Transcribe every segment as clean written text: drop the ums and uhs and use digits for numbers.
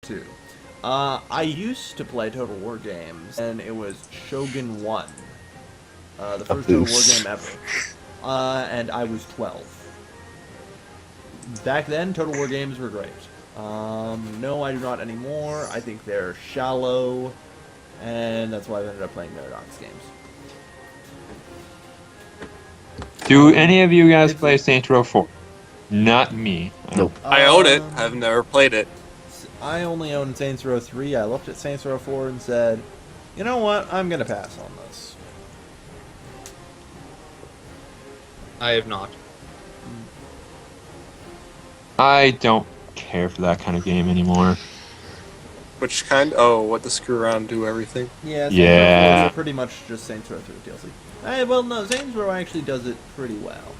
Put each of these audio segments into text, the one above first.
2. I used to play Total War games, and it was Shogun 1. The first Total War game ever. And I was 12. Back then, Total War games were great. No, I do not anymore. I think they're shallow, and that's why I ended up playing Paradox games. Do any of you guys play Saints Row 4? Not me. Nope. I own it. I've never played it. I only own Saints Row 3. I looked at Saints Row 4 and said, you know what? I'm going to pass on this. I have not. I don't care for that kind of game anymore. Which kind? Oh, what the screw around do everything? Yeah, Saints Yeah. Row 4 is pretty much just Saints Row 3 DLC. Well, no, Saints Row actually does it pretty well.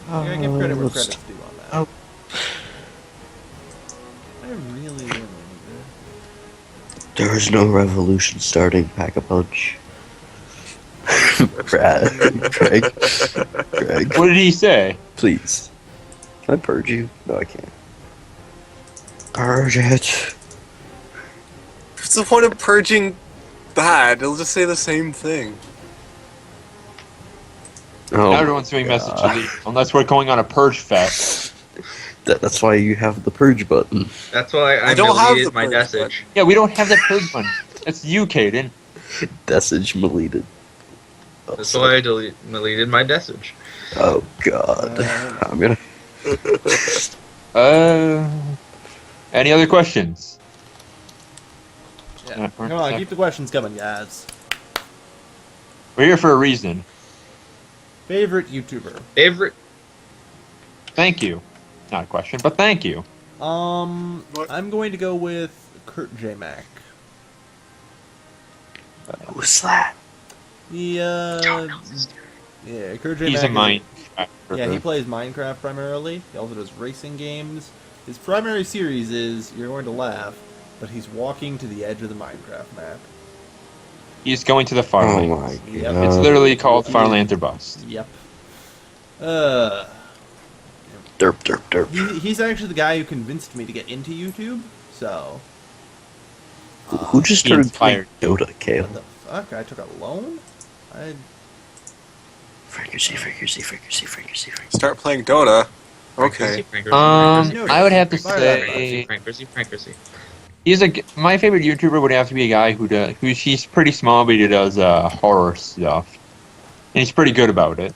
I gotta give credit where credit's due on that. Oh. I really, really do. There is no revolution starting. Pack a punch. Greg. What did he say? Please. Can I purge you? No, I can't. Purge it. What's the point of purging bad? It'll just say the same thing. Oh, Everyone's doing message delete, unless we're going on a purge fest. that's why you have the purge button. That's why I don't have deleted the my purge message. Yeah, we don't have that purge one. That's you, Caden. Message deleted. Oh, That's why I deleted my message. oh god. I'm gonna. Any other questions? Yeah. Come on, keep the questions coming, guys. We're here for a reason. Favorite YouTuber? Favorite? Thank you. Not a question, but thank you. I'm going to go with Kurt J. Mac. Who's that? Yeah, Kurt J. He's Mac. a mind. Yeah, he plays Minecraft primarily. He also does racing games. His primary series is, you're going to laugh, but he's walking to the edge of the Minecraft map. He's going to the Oh Farlands. my Yep. god. It's literally called Farlands or Bust. Yep. Derp, derp, derp. He's actually the guy who convinced me to get into YouTube, so... Who just He started playing inspired Dota, Kale? What the fuck? I took a loan? Frequency. Start playing Dota. Okay. I would have to Fire say Frankers. my favorite YouTuber would have to be a guy he's pretty small, but he does horror stuff, and he's pretty good about it.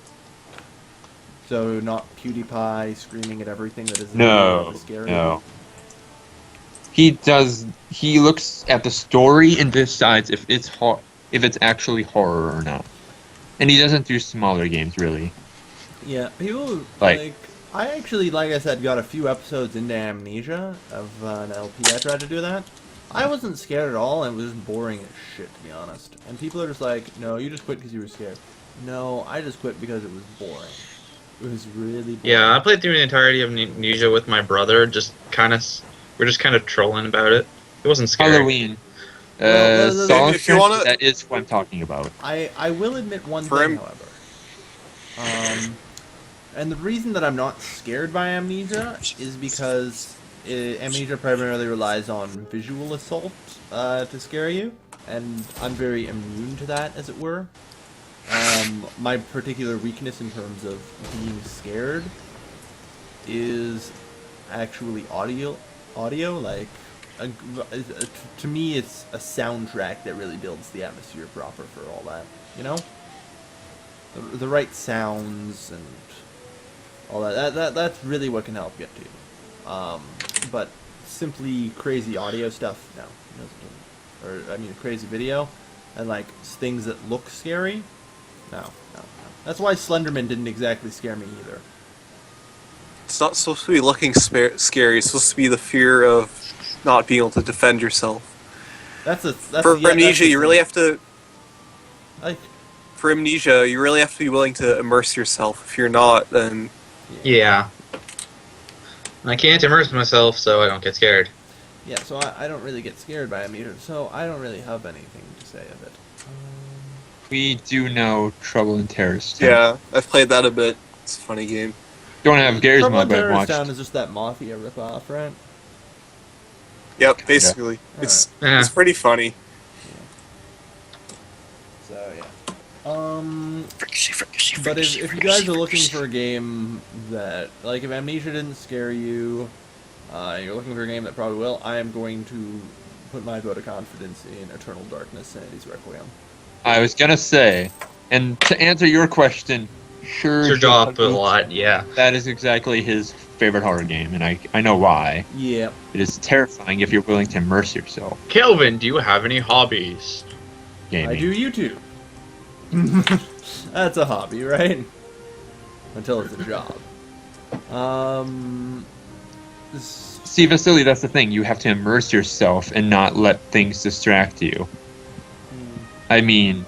So not PewDiePie screaming at everything that isn't No, scary? no. He looks at the story and decides if it's actually horror or not. And he doesn't do smaller games really. Yeah, people Like- I actually, like I said, got a few episodes into Amnesia of an LP. I tried to do that. I wasn't scared at all, and it was just boring as shit, to be honest. And people are just like, no, you just quit because you were scared. No, I just quit because it was boring. It was really boring. Yeah, I played through the entirety of Amnesia with my brother. We're just kind of trolling about it. It wasn't scary. Halloween. Well, if you wanna- that is what I'm talking about. I will admit one For thing, him- however. And the reason that I'm not scared by Amnesia is because Amnesia primarily relies on visual assault to scare you, and I'm very immune to that, as it were. My particular weakness in terms of being scared is actually audio. Like, to me, it's a soundtrack that really builds the atmosphere proper for all that. You know, the right sounds and all that's really what can help get to you. But simply crazy audio stuff, no. Or, I mean, crazy video, and, like, things that look scary, no. That's why Slenderman didn't exactly scare me either. It's not supposed to be looking scary. It's supposed to be the fear of not being able to defend yourself. For Amnesia, you really have to... Like, For Amnesia, you really have to be willing to immerse yourself. If you're not, then... Yeah. I can't immerse myself, so I don't get scared. yeah, so I don't really get scared by Amnesia, so I don't really have anything to say of it. We do know Trouble in Terrorist. Yeah, I've played that a bit. It's a funny game. Don't have Gary's Trouble in mod, but I've Terrorist watched. Town is just that Mafia ripoff, right? Yep, basically. It's pretty funny. So yeah. Fricassee, But if you guys are looking for a game that, like, if Amnesia didn't scare you, you're looking for a game that probably will, I am going to put my vote of confidence in Eternal Darkness, Sanity's Requiem. I was gonna say, and to answer your question, sure, Sir Jaw put a lot, yeah. that is exactly his favorite horror game, and I know why. Yeah. It is terrifying if you're willing to immerse yourself. Kelvin, do you have any hobbies? Gaming. I do YouTube. That's a hobby, right? Until it's a job. See, Vasily, that's the thing. You have to immerse yourself and not let things distract you. I mean,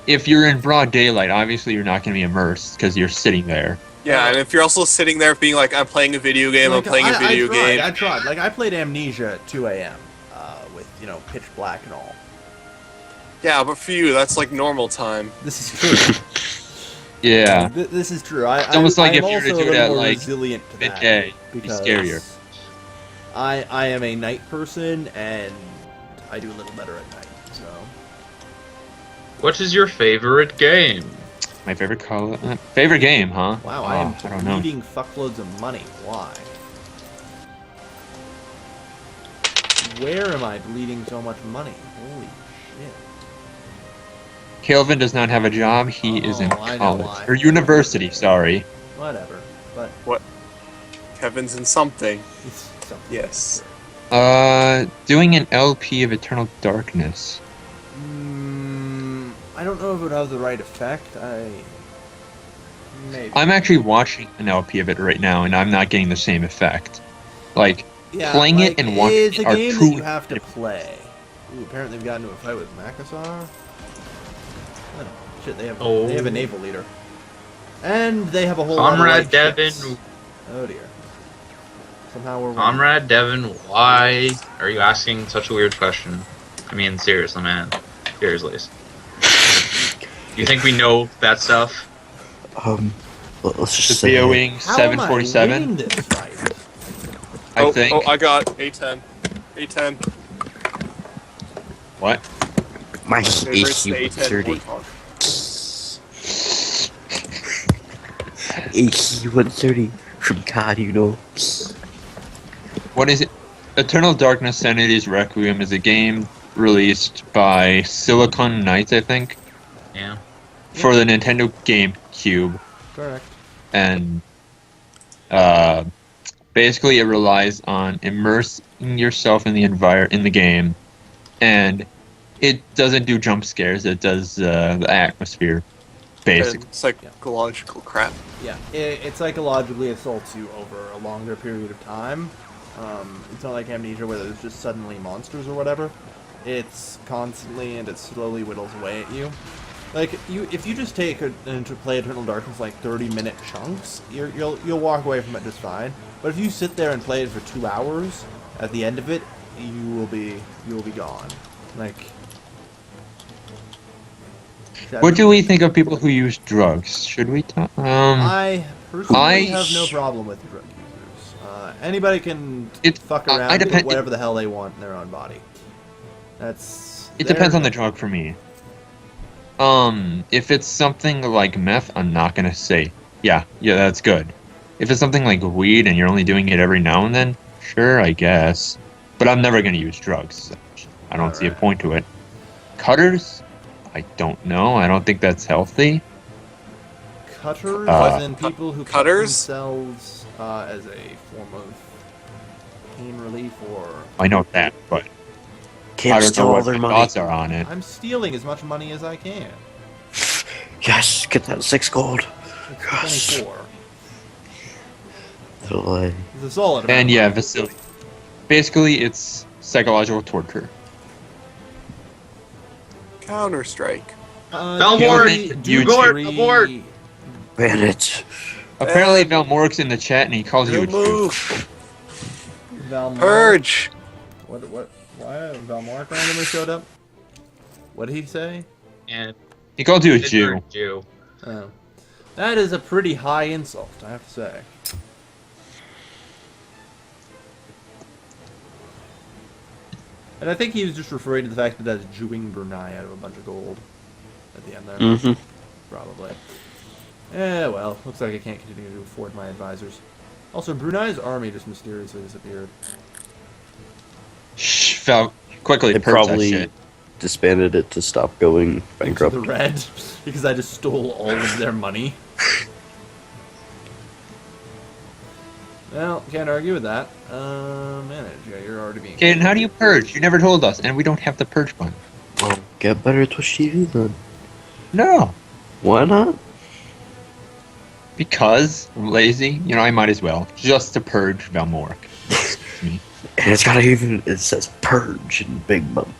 if you're in broad daylight, obviously you're not going to be immersed because you're sitting there. Yeah, and if you're also sitting there being like, I'm playing a video game, Like, I'm playing a video game. I tried. Like, I played Amnesia at 2 a.m. With, pitch black and all. Yeah, but for you, that's like normal time. This is true. Yeah. This is true. It's almost like I'm if you were to also do a it little at, more like, resilient to that midday, it'd be scarier. I am a night person, and I do a little better at night, so... What is your favorite game? My favorite favorite game, huh? Wow, Oh, I am I don't know. bleeding fuckloads of money. Why? Where am I bleeding so much money? Holy shit. Kelvin does not have a job. He is in Oh, I know college. why. Or university, sorry. Whatever. But Kevin's in something. it's something. Yes. Doing an LP of Eternal Darkness. I don't know if it would have the right effect. Maybe. I'm actually watching an LP of it right now, and I'm not getting the same effect. Like, Yeah, playing it and watching it's it a are game that two you have to play. Ooh, apparently they've gotten into a fight with Makassar. Oh, shit, they have a naval leader. And they have a whole Comrade lot of light Devin. ships. Oh dear. Somehow we're winning. Comrade Devin, why are you asking such a weird question? I mean, seriously, man. Seriously. You think we know that stuff? Let's just The say... BOing How am I 747, winning this fight? I think. Oh, I got A10. A10. What? My Favorite's the AC-130. Warthog. AC-130 from COD, you know. What is it? Eternal Darkness Sanity's Requiem is a game released by Silicon Knights, I think, Yeah. for the Nintendo GameCube. Correct. And basically it relies on immersing yourself in the game, and it doesn't do jump scares. It does the atmosphere, basically. And psychological crap. Yeah, it psychologically assaults you over a longer period of time. It's not like Amnesia where there's just suddenly monsters or whatever. It's constantly and it slowly whittles away at you. Like if you just take and to play Eternal Darkness like 30-minute chunks, you'll walk away from it just fine. But if you sit there and play it for 2 hours, at the end of it, you will be gone. Like. What do we think of people who use drugs? Should we talk? I personally have no sh- problem with drug users. Anybody can fuck I around and depend- put whatever the hell they want in their own body. It depends on the drug for me. If it's something like meth, I'm not gonna say, yeah, that's good. If it's something like weed and you're only doing it every now and then, sure, I guess. But I'm never gonna use drugs. So I don't see a point to it. Cutters? I don't know. I don't think that's healthy. Cutters, as in people who cut cutters? themselves as a form of pain relief, or I know that, but I Can't don't steal know all what their the money. thoughts are on it. I'm stealing as much money as I can. Yes, get that 6 gold. It's 24. Delay. It's a solid amount. And yeah, Vasily. Basically, it's psychological torture. Counter-Strike. Valmort, abort. Bandit. Apparently, Valmorik's in the chat and he calls you a Jew. Move. Valmor. Purge. What? Why Valmor randomly showed up? What did he say? And He called you a Jew. Jew. Oh. That is a pretty high insult, I have to say. And I think he was just referring to the fact that that's Jewing Brunei out of a bunch of gold at the end there. Mm-hmm. Probably. Well, looks like I can't continue to afford my advisors. Also, Brunei's army just mysteriously disappeared. Shh, Val, quickly They purge that probably shit. disbanded it to stop going Into bankrupt. the red, because I just stole all of their money. Well, can't argue with that. Manage. Yeah, you're already being... Okay, and how do you purge? You never told us, and we don't have the purge button. Well, get better Twitch TV then. No, Why not? because I'm lazy. You know, I might as well. Just to purge Valmoric. Excuse me. And it's got even, it says purge in big button.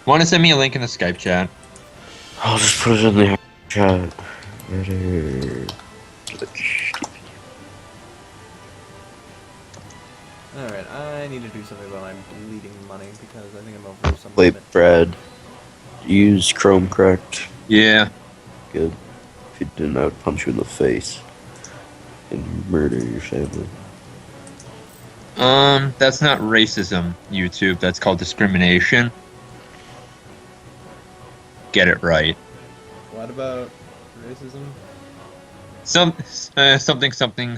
Want to send me a link in the Skype chat? I'll just put it in the chat. Better Twitch TV. Alright, I need to do something about my bleeding money, because I think I'm over some Wait, limit. Brad. Use Chrome correct. Yeah. Good. If you didn't, I would punch you in the face. And murder your family. That's not racism, YouTube. That's called discrimination. Get it right. What about racism? Something.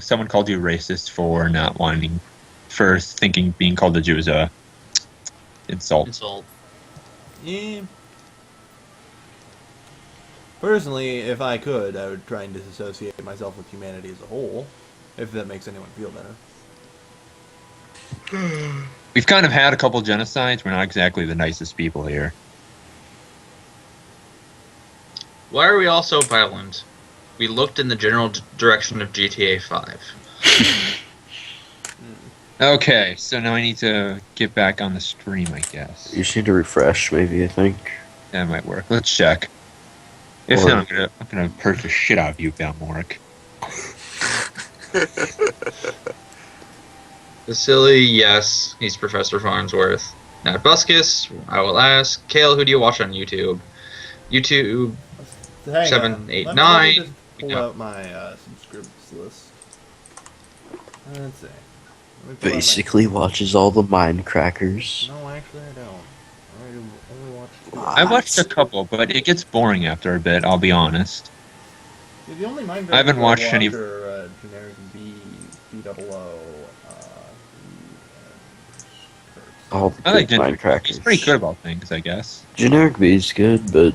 Someone called you racist for not wanting, for thinking being called a Jew is a insult. Insult. Yeah. Personally, if I could, I would try and disassociate myself with humanity as a whole, if that makes anyone feel better. We've kind of had a couple genocides. We're not exactly the nicest people here. Why are we all so violent? We looked in the general direction of GTA 5. Okay, so now I need to get back on the stream, I guess. You just need to refresh, maybe, I think. That might work. Let's check. If Or- not, I'm gonna purge the shit out of you, Valmoric. Vasily, yes, he's Professor Farnsworth. Nat Buscus, I will ask. Kale, who do you watch on YouTube? YouTube, So hang 7, on. 8, Let 9. me just pull Yeah. out my subscribers list. Let's see. Let me pull out Basically watches all the Minecrackers. No, actually I don't. I only watch two. I watched a couple, but it gets boring after a bit, I'll be honest. See, the only Minecraft I haven't watched watch any- are, generic B, BOO, All the I like good Generic. Minecrackers. He's pretty good about things, I guess. Generic B is good, but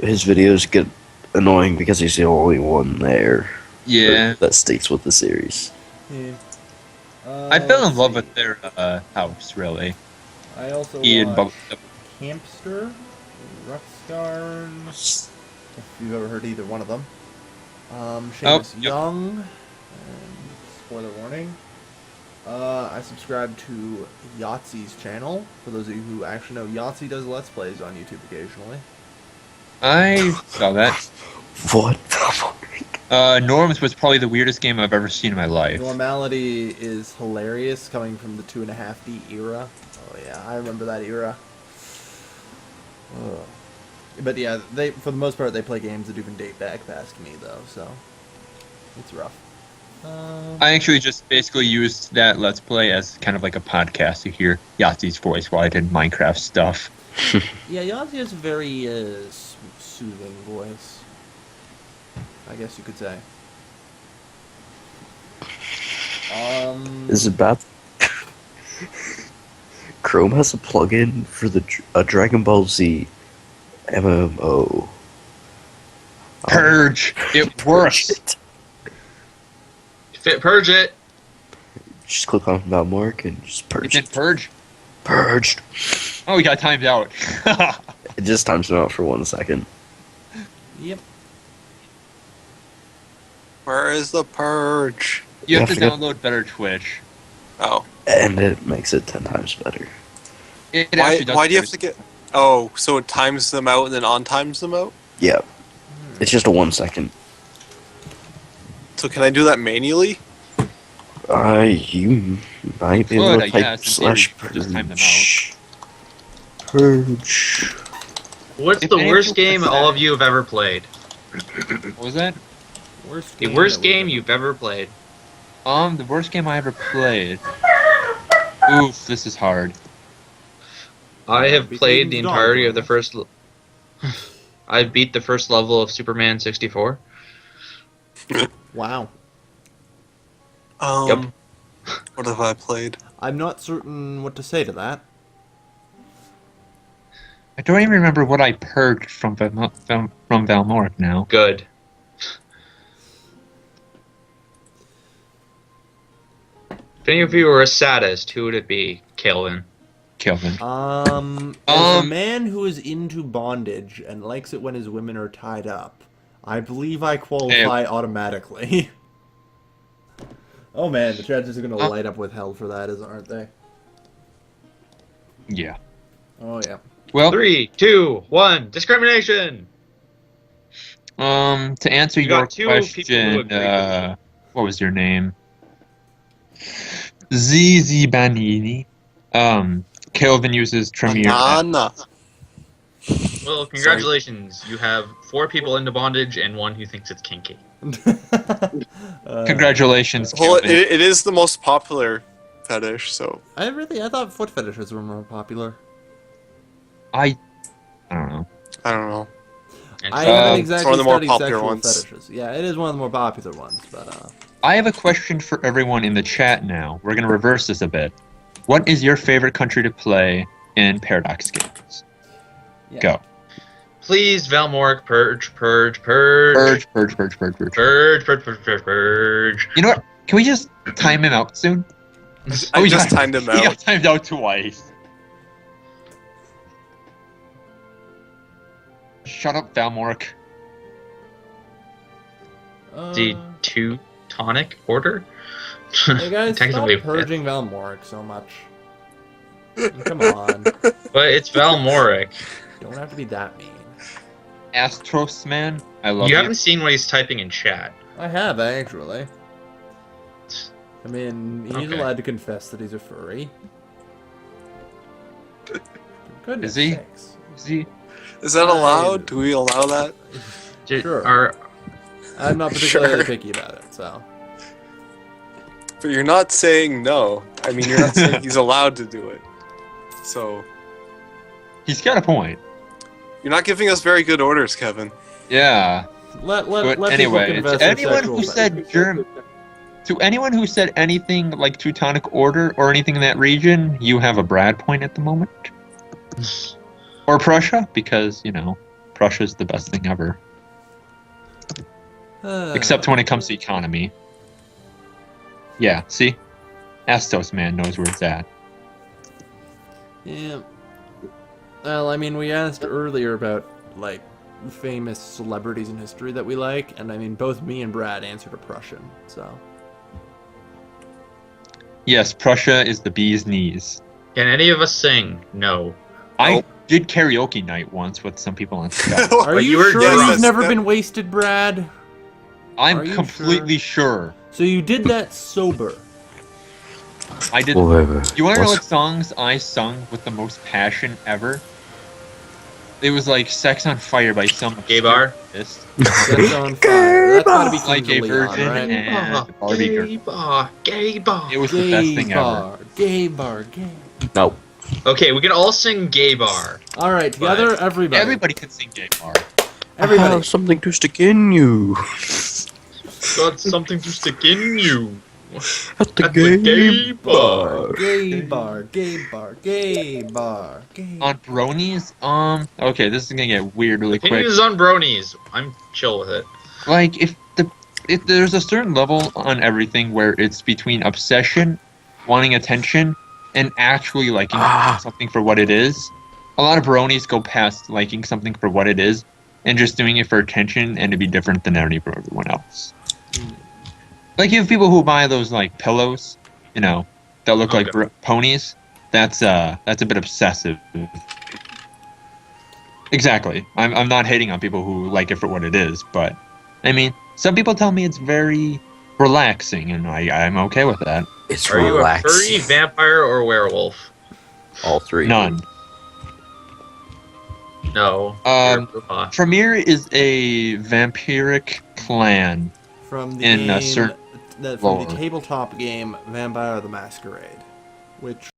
his videos get annoying because he's the only one there Yeah. that sticks with the series. yeah. I fell in let's love see. with their house, really. I also He and watch Bub- Campster, Ruxgarn, if you've ever heard either one of them. Seamus yep. Young, and spoiler warning. I subscribe to Yahtzee's channel. For those of you who actually know, Yahtzee does Let's Plays on YouTube occasionally. I saw that. What? Norms was probably the weirdest game I've ever seen in my life. Normality is hilarious, coming from the 2.5D era. Oh yeah, I remember that era. Ugh. But yeah, they for the most part they play games that even date back past me though, so it's rough. I actually just basically used that Let's Play as kind of like a podcast to hear Yahtzee's voice while I did Minecraft stuff. Yeah, Yahtzee has a very soothing voice, I guess you could say. Is it bad? Chrome has a plugin for the Dragon Ball Z MMO. Purge! It works! Purge it! Just click on Valmoric and just It purge did it. purge? Purged. Oh, we got timed out. It just times it out for 1 second. Yep. Where is the purge? You have to I forget- download Better Twitch. Oh, And it makes it 10 times better. It why? actually does Why do you have purge. to get? Oh, so it times them out and then on times them out. Yeah. It's just a 1 second. So can I do that manually? You might be Good, able I to type guess, in theory, slash you could just time them purge. Purge. What's If the any of worst you game click all that- of you have ever played? What was that? Worst The worst that we've game you've ever played. The worst game I ever played. Oof, this is hard. I have Because played the it's not entirety of the fun. first. I beat the first level of Superman 64. Wow. What have I played? I'm not certain what to say to that. I don't even remember what I purged from Valmoric now. Good. If any of you were a sadist, who would it be, Calvin? Kelvin. As a man who is into bondage and likes it when his women are tied up, I believe I qualify automatically. Oh man, the chat's are gonna light up with hell for that, aren't they? Yeah. Oh yeah. Well, 3, 2, 1. Discrimination. to answer You your got two people who question, agree. what was your name? ZZ Banini. Kelvin uses Tremere. Banana. Well, congratulations. You have 4 people into bondage and 1 who thinks it's kinky. Congratulations, Well, Kelvin. it is the most popular fetish, so. I thought foot fetishes were more popular. I don't know. I don't know. And I so- haven't it's one exactly of the more studied popular sexual ones. fetishes. Yeah, it is one of the more popular ones, but I have a question for everyone in the chat now. We're going to reverse this a bit. What is your favorite country to play in Paradox games? yeah. Go. Please, Valmoric, purge. Purge, purge, purge, purge, purge. Purge. You know what? Can we just time him out soon? I we just got- timed him He got out. timed out twice. Shut up, Valmoric. The Teutonic Order? Hey guys, stop Technically, purging Valmoric so much. Come on, but it's Valmoric. don't have to be that mean. Astros, man. I love You you. haven't seen what he's typing in chat. I have actually. I mean, he's Okay. allowed to confess that he's a furry. For goodness Is he? sakes. See? Is that allowed? Do we allow that? Sure. Are, I'm not particularly Sure. picky about it, so. But you're not saying no. I mean, you're not saying he's allowed to do it. So, He's got a point. you're not giving us very good orders, Kevin. Yeah. Let But people anyway, confess to their anyone sexual who said fetishes. to anyone who said anything like Teutonic Order or anything in that region, you have a Brad point at the moment. Or Prussia, because, you know, Prussia's the best thing ever. Except when it comes to economy. Yeah, see? Astos man knows where it's at. Yeah. Well, I mean, we asked earlier about, like, famous celebrities in history that we like, and I mean, both me and Brad answered a Prussian, so. Yes, Prussia is the bee's knees. can any of us sing? No. I Nope. did karaoke night once with some people on Skype. Are But you you were sure drunk. you've never That- been wasted, Brad? Are I'm you completely sure. So you did that sober. I did. Whatever. You want to know what songs I sung with the most passion ever? It was like "Sex on Fire" by some Gay bar? artist. That's on fire. That's gotta be Like Kings a of Leon, virgin right? and Barbie girl. Gay bar. Gay bar. It was the best Gay thing ever. bar, gay bar, gay. No. Okay, we can all sing gay bar. All right, together, everybody. Everybody can sing "Gay Bar." I Everybody. have something to stick in you. Got something to stick in you. At the At the gay bar. Gay bar, gay bar, gay bar, gay. On bronies, okay, this is gonna get weird really quick. Opinions on bronies. I'm chill with it. Like if there's a certain level on everything where it's between obsession, wanting attention, and actually liking something for what it is. A lot of bronies go past liking something for what it is and just doing it for attention and to be different than everyone else. Like you have people who buy those like pillows, you know, that look like Okay. ponies. That's a bit obsessive. Exactly. I'm not hating on people who like it for what it is, but I mean, some people tell me it's very relaxing, and I'm okay with that. It's Are you a relaxing. furry, vampire, or werewolf? All three. None. No. Um, You're a- Tremere is a vampiric clan. From the in a game, certain from the lore. tabletop game Vampire the Masquerade. which